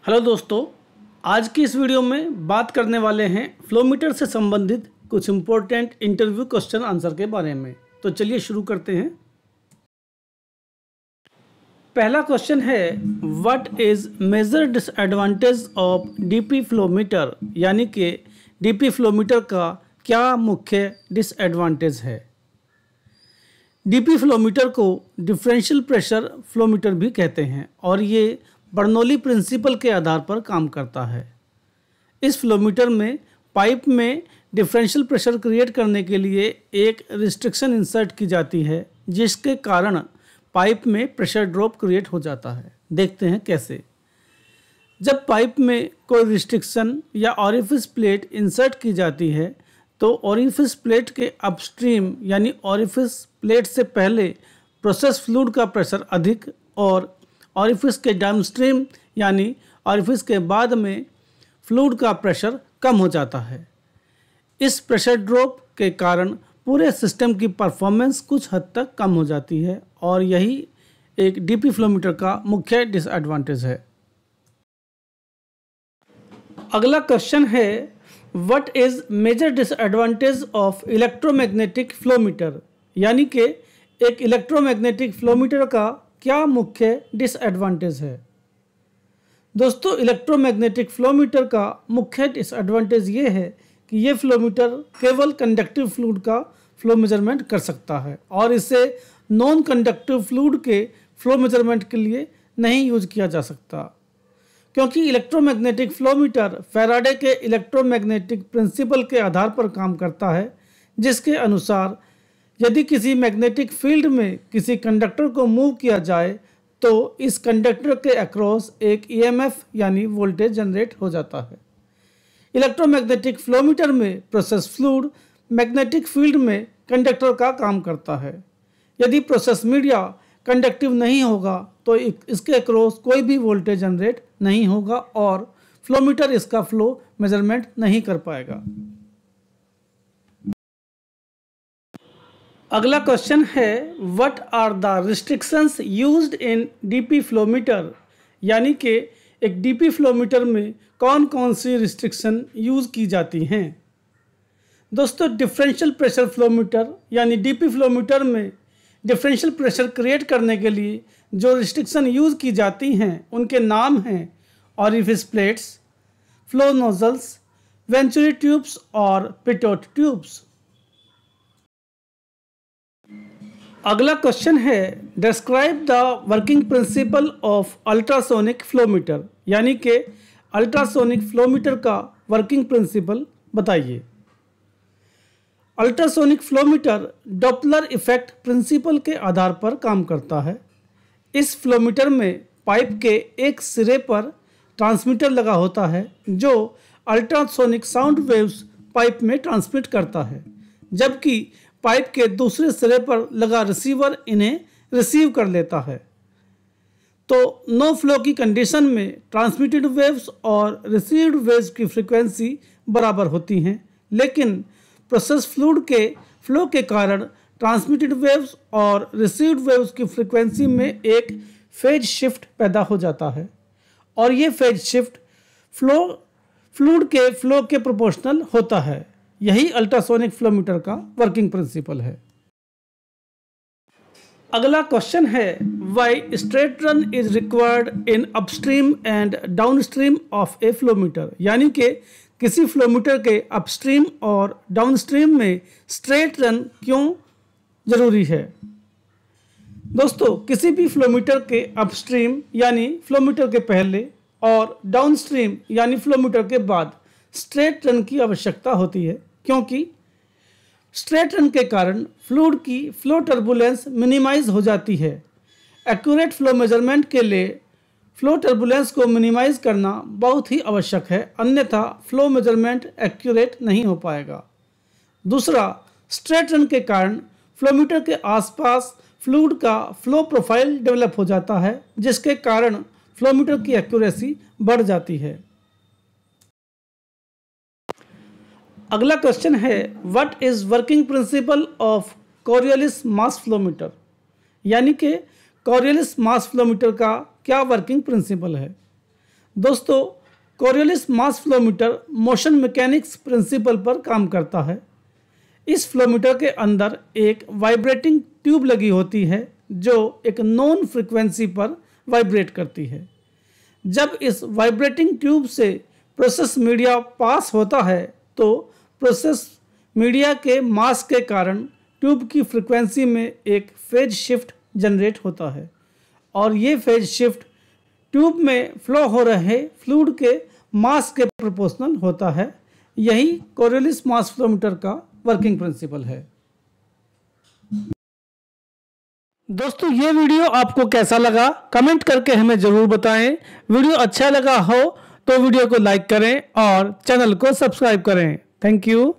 Hello दोस्तों, आज की इस वीडियो में बात करने वाले हैं फ्लोमीटर से संबंधित कुछ इम्पोर्टेंट इंटरव्यू क्वेश्चन आंसर के बारे में। तो चलिए शुरू करते हैं। पहला क्वेश्चन है, what is major disadvantage of DP flowmeter, यानी कि डीपी फ्लोमीटर का क्या मुख्य डिसएडवांटेज है। डीपी फ्लोमीटर को डिफरेंशियल प्रेशर फ्लोमीटर भी कहते हैं और ये बर्नौली प्रिंसिपल के आधार पर काम करता है। इस फ्लोमीटर में पाइप में डिफरेंशियल प्रेशर क्रिएट करने के लिए एक रिस्ट्रिक्शन इंसर्ट की जाती है, जिसके कारण पाइप में प्रेशर ड्रॉप क्रिएट हो जाता है। देखते हैं कैसे। जब पाइप में कोई रिस्ट्रिक्शन या ऑरिफिस प्लेट इंसर्ट की जाती है तो ऑरिफिस प्लेट के अपस्ट्रीम यानी ऑरिफिस प्लेट से पहले प्रोसेस फ्लूइड का प्रेशर अधिक और ऑरिफिस के डाउनस्ट्रीम यानी ऑरिफिस के बाद में फ्लूइड का प्रेशर कम हो जाता है। इस प्रेशर ड्रॉप के कारण पूरे सिस्टम की परफॉर्मेंस कुछ हद तक कम हो जाती है और यही एक डीपी फ्लोमीटर का मुख्य डिसएडवांटेज है। अगला क्वेश्चन है, what is major disadvantage of electromagnetic flowmeter, यानी कि एक इलेक्ट्रोमैग्नेटिक फ्लोमीटर का क्या मुख्य डिसएडवांटेज है। दोस्तों, इलेक्ट्रोमैग्नेटिक फ्लोमीटर का मुख्य डिसएडवांटेज ये है कि ये फ्लोमीटर केवल कंडक्टिव फ्लूइड का फ्लो मेजरमेंट कर सकता है और इसे नॉन कंडक्टिव फ्लूइड के फ्लो मेजरमेंट के लिए नहीं यूज किया जा सकता, क्योंकि इलेक्ट्रोमैग्नेटिक फ्लोमीटर फैराडे के इलेक्ट्रोमैग्नेटिक प्रिंसिपल के आधार पर काम करता है, जिसके अनुसार यदि किसी मैग्नेटिक फील्ड में किसी कंडक्टर को मूव किया जाए तो इस कंडक्टर के अक्रॉस एक ईएमएफ यानी वोल्टेज जनरेट हो जाता है। इलेक्ट्रोमैग्नेटिक फ्लोमीटर में प्रोसेस फ्लूइड मैग्नेटिक फील्ड में कंडक्टर का काम करता है। यदि प्रोसेस मीडिया कंडक्टिव नहीं होगा तो इसके अक्रॉस कोई भी वोल्टेज जनरेट नहीं होगा और फ्लोमीटर इसका फ्लो मेजरमेंट नहीं कर पाएगा। अगला क्वेश्चन है, what are the restrictions used in DP flowmeter, यानी कि एक डीपी फ्लोमीटर में कौन कौन सी रिस्ट्रिक्शन यूज़ की जाती हैं। दोस्तों, डिफरेंशियल प्रेशर फ्लोमीटर यानी डीपी फ्लोमीटर में डिफरेंशियल प्रेशर क्रिएट करने के लिए जो रिस्ट्रिक्शन यूज़ की जाती हैं उनके नाम हैं orifice plates, flow nozzles, venturi tubes और पिटोट ट्यूब्स। अगला क्वेश्चन है, describe the working principle of ultrasonic flowmeter, यानी कि अल्ट्रासोनिक फ्लोमीटर का वर्किंग प्रिंसिपल बताइए। Ultrasonic flowmeter Doppler effect principle के आधार पर काम करता है। इस फ्लोमीटर में पाइप के एक सिरे पर ट्रांसमीटर लगा होता है जो अल्ट्रासोनिक साउंड वेव्स पाइप में ट्रांसमिट करता है, जबकि पाइप के दूसरे सिरे पर लगा रिसीवर इन्हें रिसीव कर लेता है। तो नो फ्लो की कंडीशन में ट्रांसमिटेड वेव्स और रिसीव्ड वेव्स की फ्रीक्वेंसी बराबर होती हैं, लेकिन प्रोसेस फ्लूइड के फ्लो के कारण ट्रांसमिटेड वेव्स और रिसीव्ड वेव्स की फ्रीक्वेंसी में एक फेज शिफ्ट पैदा हो जाता है और ये फेज शिफ्ट फ्लूइड के फ्लो के प्रोपोर्शनल होता है। यही अल्ट्रासोनिक फ्लोमीटर का वर्किंग प्रिंसिपल है। अगला क्वेश्चन है, why straight run is required in upstream and downstream of A flowmeter, यानी कि किसी फ्लोमीटर के अपस्ट्रीम और डाउनस्ट्रीम में स्ट्रेट रन क्यों जरूरी है। दोस्तों, किसी भी फ्लोमीटर के अपस्ट्रीम यानी फ्लोमीटर के पहले और डाउनस्ट्रीम यानी फ्लोमीटर के बाद स्ट्रेट रन की आवश्यकता होती है, क्योंकि स्ट्रेट रन के कारण फ्लूइड की फ्लो टर्बुलेंस मिनिमाइज हो जाती है। एक्यूरेट फ्लो मेजरमेंट के लिए फ्लो टर्बुलेंस को मिनिमाइज करना बहुत ही आवश्यक है, अन्यथा फ्लो मेजरमेंट एक्यूरेट नहीं हो पाएगा। दूसरा, स्ट्रेट रन के कारण फ्लोमीटर के आसपास फ्लूइड का फ्लो प्रोफाइल डेवलप हो जाता है, जिसके कारण फ्लोमीटर की एक्यूरेसी बढ़ जाती है। अगला क्वेश्चन है, what is working principle of Coriolis mass flowmeter, यानी कि कोरियोलिस मास फ्लोमीटर का क्या वर्किंग प्रिंसिपल है। दोस्तों, कोरियोलिस मास फ्लोमीटर मोशन मैकेनिक्स प्रिंसिपल पर काम करता है। इस फ्लोमीटर के अंदर एक वाइब्रेटिंग ट्यूब लगी होती है जो एक नॉन फ्रीक्वेंसी पर वाइब्रेट करती है। जब इस वाइब्रेटिंग ट्यूब से प्रोसेस मीडिया पास होता है तो प्रोसेस मीडिया के मास के कारण ट्यूब की फ्रीक्वेंसी में एक फेज शिफ्ट जनरेट होता है और ये फेज शिफ्ट ट्यूब में फ्लो हो रहे फ्लूइड के मास के प्रोपोर्शनल होता है। यही कोरियोलिस मास फ्लोमीटर का वर्किंग प्रिंसिपल है। दोस्तों, ये वीडियो आपको कैसा लगा कमेंट करके हमें ज़रूर बताएं। वीडियो अच्छा लगा हो तो वीडियो को लाइक करें और चैनल को सब्सक्राइब करें। Thank you.